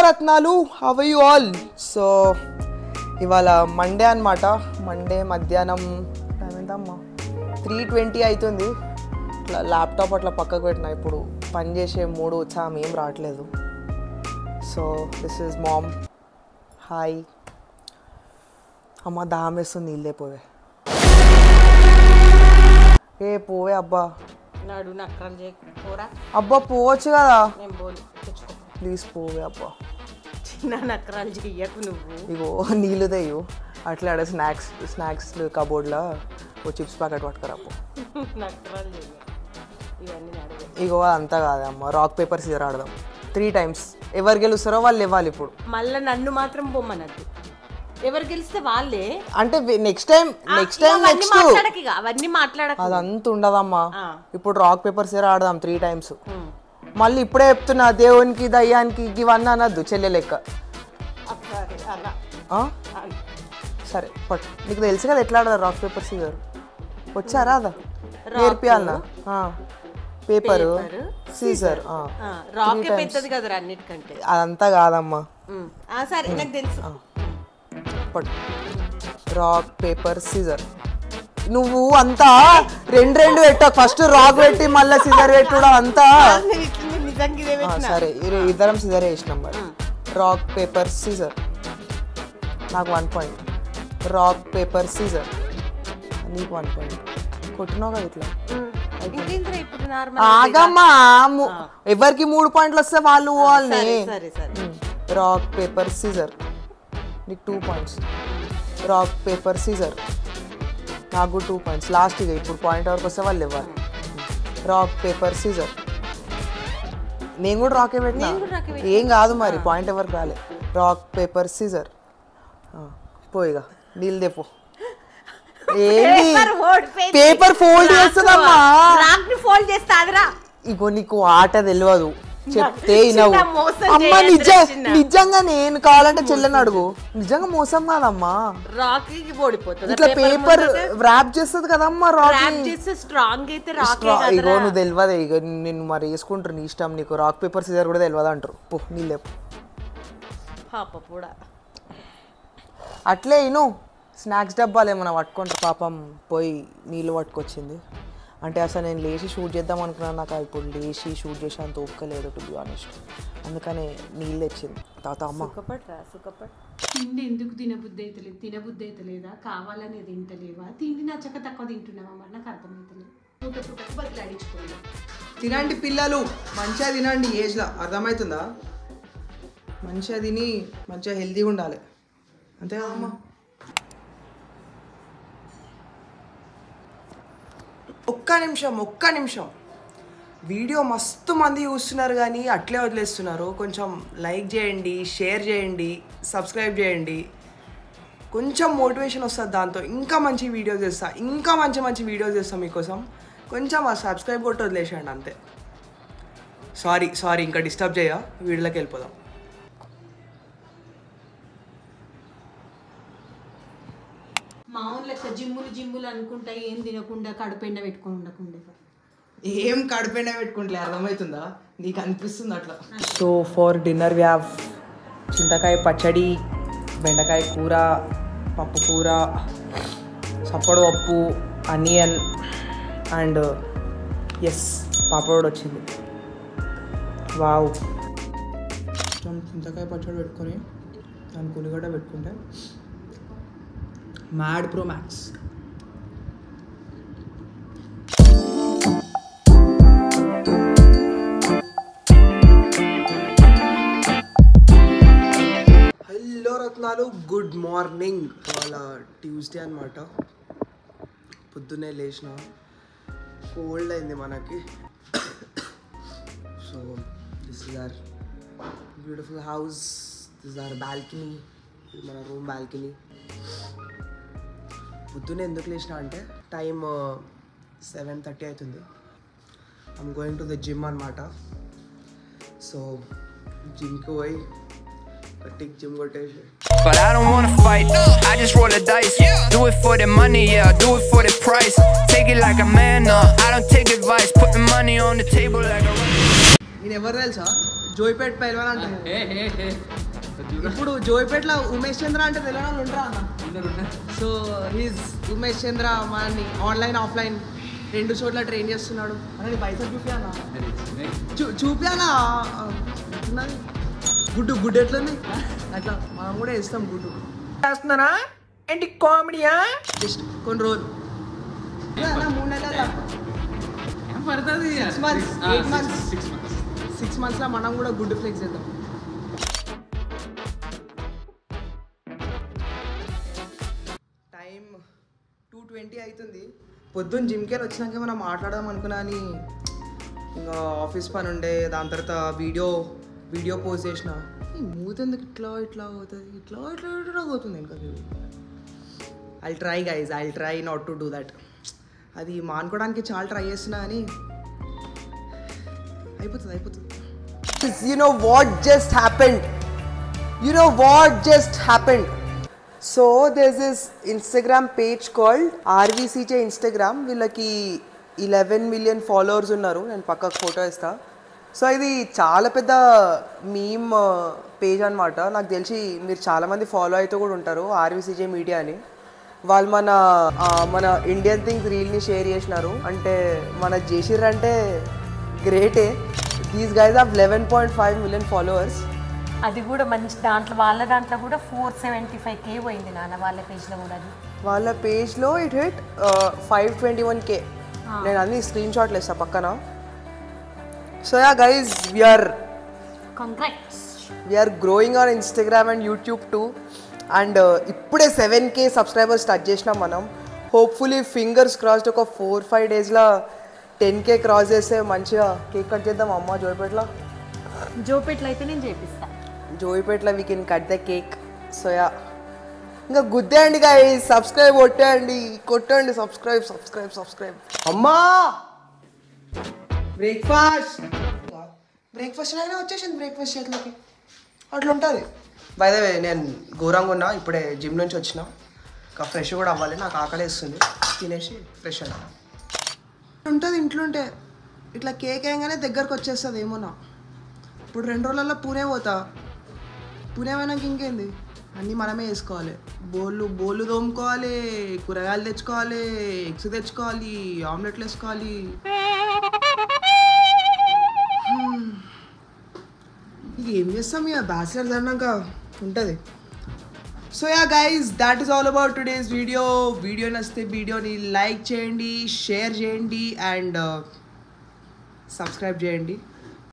రత్నాలు how are you all so ఇవాళ Monday అన్నమాట మండే మధ్యాహ్నం టైం ఎంతమ్మా 3:20 అవుతుంది ఇట్లా ల్యాప్టాప్ అట్లా పక్కకు పెట్టినా ఇప్పుడు పని చేసే మూడు ఉత్సాహం ఏం రావట్లేదు so this is ma'am hi అమ్మ దాహం వేస్తుంది నీళ్ళే పోవే ఏ పోవే అబ్బా నాడు నక్కలు చేయకపోరా అబ్బా పోవచ్చు కదా నేను పోను తెచ్చుకో ప్లీజ్ పోవే అబ్బా చిన్న నక్కరాలు చెయ్యకు నువ్వు ఇగో నీళ్ళు తెయ్యు అట్లా ఆడ స్నాక్స్ కబోర్డ్లో ఓ చిప్స్ ప్యాకెట్ పట్టుకురా పో నక్కరాలు చెయ్య ఇవన్నీ అడగ ఇగో అంతా కాదమ్మ రాక్ పేపర్ సీజర్ ఆడదాం 3 times ఎవరు గెలుస్తారో వాళ్ళు ఇవ్వాలి ఇప్పుడు మళ్ళీ నన్ను మాత్రం బొమ్మనద్దు ఎవరు గెలిస్తే వాళ్ళే అంటే నెక్స్ట్ టైం నెక్స్ట్ అవన్నీ మాట్లాడక అదంతా ఉండదమ్మా ఇప్పుడు రాక్ పేపర్ సీజర్ ఆడదాం 3 times మళ్ళీ ఇప్పుడే చెప్తున్నా దేవునికి దయ్యానికి ఇవన్నీ అనద్దు చెల్లె లెక్క సరే పట్టు నీకు తెలుసు కదా ఎట్లా ఆడదా రాక్ పేపర్ సీజర్ వచ్చారా అదా నేర్పియాలనా పేపర్ సీజర్ అదంతా కాదమ్మా సరే నాకు తెలుసు పట్టు రాక్ పేపర్ సీజర్ నువ్వు అంతా రెండు పెట్టావు ఫస్ట్ రాక్ పెట్టి మళ్ళీ సిజర్ పెట్టుడు అంతా సరే ఇద్దరం సిజర్ వేసినాం మరి రాక్ పేపర్ సీజర్ నాకు 1 point రాక్ పేపర్ సీజర్ నీకు 1 point కొట్టినావు కదా ఇట్లా ఆగమ్మా ఎవరికి 3 points వస్తే వాళ్ళు వాళ్ళని రాక్ పేపర్ సీజర్ నీకు 2 points రాక్ పేపర్ సీజర్ నాకు 2 points లాస్ట్ ఇక ఇప్పుడు పాయింట్ వరకు వస్తే వాళ్ళు ఇవ్వాలి రాక్ పేపర్ సీజర్ నేను కూడా రాకే పెట్టినా ఏం కాదు మరి పాయింట్ ఎవరికి రాలే రాక్ పేపర్ సీజర్ పోయిగా నీళ్ళు తెపో పేపర్ ఫోల్డ్ చేస్తుందమ్మా ఇగో నీకు ఆట తెలియదు చెప్తే అమ్మ నిజంగా నేను కావాలంటే చెల్లెని అడుగు నిజంగా మోసం కాదమ్మా ఇట్లా పేపర్ ర్యాప్ చేస్తుంది కదమ్మా ఇగో నువ్వు తెలియదు ఇక నేను మరి వేసుకుంటారు నీ ఇష్టం నీకు రాక్ పేపర్ సీజర్ కూడా తెలియదు అంటారు పో నీళ్ళే అట్లే ఇను స్నాక్స్ డబ్బాలు ఏమైనా పట్టుకుంటారు పాపం పోయి నీళ్ళు పట్టుకొచ్చింది అంటే అసలు నేను లేచి షూట్ చేద్దాం అనుకున్నాను నాకు ఇప్పుడు లేచి షూట్ చేసి అంత ఒక్కలేదు టు బి ఆనెస్ట్ అందుకనే నీళ్ళు తెచ్చింది తాత అమ్మ తిండి ఎందుకు తినబుద్ధి అవుతలేదా కావాలని తింటలేవా తిండి నచ్చక తక్కువ తింటున్నావా మరి నాకు అర్థమవుతలేదు పూటకు బదిలాడించుకోలేదు తినండి పిల్లలు మంచిగా తినండి ఏజ్లో అర్థమవుతుందా మంచిగా తిని మంచిగా హెల్తీగా ఉండాలి అంతే కదమ్మా ఒక్క నిమిషం వీడియో మస్తు మంది చూస్తున్నారు కానీ అట్లే వదిలేస్తున్నారు కొంచెం లైక్ చేయండి షేర్ చేయండి సబ్స్క్రైబ్ చేయండి కొంచెం మోటివేషన్ వస్తుంది దాంతో ఇంకా మంచి వీడియోస్ చేస్తా ఇంకా మంచి వీడియోస్ చేస్తాం మీకోసం కొంచెం ఆ సబ్స్క్రైబ్ కొట్టి వదిలేసేయండి అంతే సారీ ఇంకా డిస్టర్బ్ చేయ వీడియోలోకి వెళ్ళిపోదాం మామూలు లెక్క జిమ్ములు అనుకుంటా ఏం తినకుండా కడుపెండ పెట్టుకొని ఉండకుండా ఏం కడుపెండ పెట్టుకుంటలే అర్థమవుతుందా నీకు అనిపిస్తుంది అట్లా so for dinner we have చింతకాయ పచ్చడి బెండకాయ కూర పప్పు కూర సప్పడు పప్పు అనియన్ అండ్ ఎస్ పాపడ్ వచ్చింది వావ్ చింతకాయ పచ్చడి పెట్టుకొని దానికి ఉల్లిగడ్డ పెట్టుకుంటే మ్యాడ్ ప్రో మ్యాక్స్ హలో రత్నాలు గుడ్ మార్నింగ్ ఇవాళ ట్యూస్డే అనమాట పొద్దున్నే లేచిన కోల్డ్ అయింది మనకి so this is our beautiful house this is our balcony ఇది మన రూమ్ బాల్కనీ పొద్దున్నే ఎందుకు లేచిన అంటే టైం 7:30 అవుతుంది I'm going to the gym అనమాట సో జిమ్కి పోయి గట్టికి జిమ్ కొట్టేసి But I don't wanna fight, I just roll the dice. Do it for the money, yeah, do it for the price. Take it like a man, I don't take advice. Putting money on the table like a... నేను ఎవరు తెలుసా జోయిపేట్ పైల్వాన్ అంటే ఇప్పుడు జోయిపేట్లో ఉమేష్ చంద్ర అంటే తెలియని వాళ్ళు ఉంటారా అన్న? సో హీస్ ఉమేష్ చంద్ర మనని ఆన్లైన్ ఆఫ్లైన్ 2 చోట్ల ట్రైన్ చేస్తున్నాడు. అని పైసలు చూపియానా చూపియానా గుడ్డు ఎట్లుంది అట్లా మనం కూడా వేస్తాం గుడ్డు చేస్తున్నారా ఏంటి కామెడీయా జస్ట్ కొన్ని రోజులు 3 నెలల పడుతుంది 6 months 8 months 6 months లో మనం కూడా గుడ్డు ఫ్లెక్స్ చేద్దాం. టైం 2:20 అవుతుంది. పొద్దున్న జిమ్కి వచ్చినాక మనం మాట్లాడదాం అనుకున్నా అని ఇంకా ఆఫీస్ పని ఉండే, దాని తర్వాత వీడియో పోస్ట్ చేసిన. ఈ మూత ఎందుకు ఇట్లా అవుతుంది, ఇట్లా అవుతుంది ఇంకా. I'll try guys, I'll try not to do that. అది మానుకోవడానికి చాలా ట్రై చేస్తున్నా అని అయిపోతుంది. You know what just happened? So there's this Instagram page called RVCJ Instagram. వీళ్ళకి 11 million followers ఉన్నారు. నేను పక్కకు ఫోటో ఇస్తా. సో ఇది చాలా పెద్ద మీమ్ పేజ్ అనమాట. నాకు తెలిసి మీరు చాలామంది ఫాలో అయితే కూడా ఉంటారు, RVCJ మీడియా అని. వాళ్ళు మన ఇండియన్ థింగ్స్ రీల్ని షేర్ చేసినారు. అంటే మన జేషిర్ అంటే గ్రేటే. These guys have 11.5 million followers. అది కూడా మంచి వాళ్ళ దాంట్లో కూడా 475K పోయింది నాన్న వాళ్ళ పేజ్లో కూడా. అది వాళ్ళ పేజ్లో ఇట్ హిట్ 521K. నేను అన్ని స్క్రీన్ షాట్లు ఇస్తాను పక్కన. So yeah guys, we're growing on Instagram and YouTube too. And ఇప్పుడే 7K సబ్స్క్రైబర్స్ టచ్ చేసినాం మనం. హోప్ఫుల్లీ ఫింగర్స్ క్రాస్డ్ ఒక 4-5 డేస్లో 10K క్రాస్ చేస్తే మంచిగా కేక్ కట్ చేద్దాం అమ్మ జోయిపేటలో అయితే నేను చేపిస్తాను. జోయిపేటలో we can cut the cake. So yeah, ఇంకా గుద్దేయండి గైస్, సబ్స్క్రైబ్ కొట్టండి సబ్స్క్రైబ్. అమ్మా బ్రేక్ఫాస్ట్ అయినా వచ్చేసింది. బ్రేక్ఫాస్ట్ చేతిలోకి అట్లా ఉంటుంది. బై ద వే, నేను ఘోరంగా ఉన్నా, ఇప్పుడే జిమ్ నుంచి వచ్చిన. ఇంకా ఫ్రెష్ కూడా అవ్వాలి, నాకు ఆకలి వేస్తుంది. తినేసి ఫ్రెష్ అయినా ఉంటుంది. ఇంట్లో ఉంటే ఇట్లా కేక్ వేయగానే దగ్గరకు వచ్చేస్తుంది ఏమోనా. ఇప్పుడు 2 రోజులలో పూణే పోతా. పూణే పోయినాక ఇంకేంది, అన్నీ మనమే వేసుకోవాలి. బోళ్ళు తోముకోవాలి, కూరగాయలు తెచ్చుకోవాలి, ఎగ్స్ తెచ్చుకోవాలి, ఆమ్లెట్లు వేసుకోవాలి. ఇక ఏం చేస్తాం, ఇక బ్యాచిలర్స్ అన్నాక ఉంటుంది. So yeah guys, that is all about today's video నచ్చితే వీడియోని లైక్ చేయండి, షేర్ చేయండి అండ్ సబ్స్క్రైబ్ చేయండి.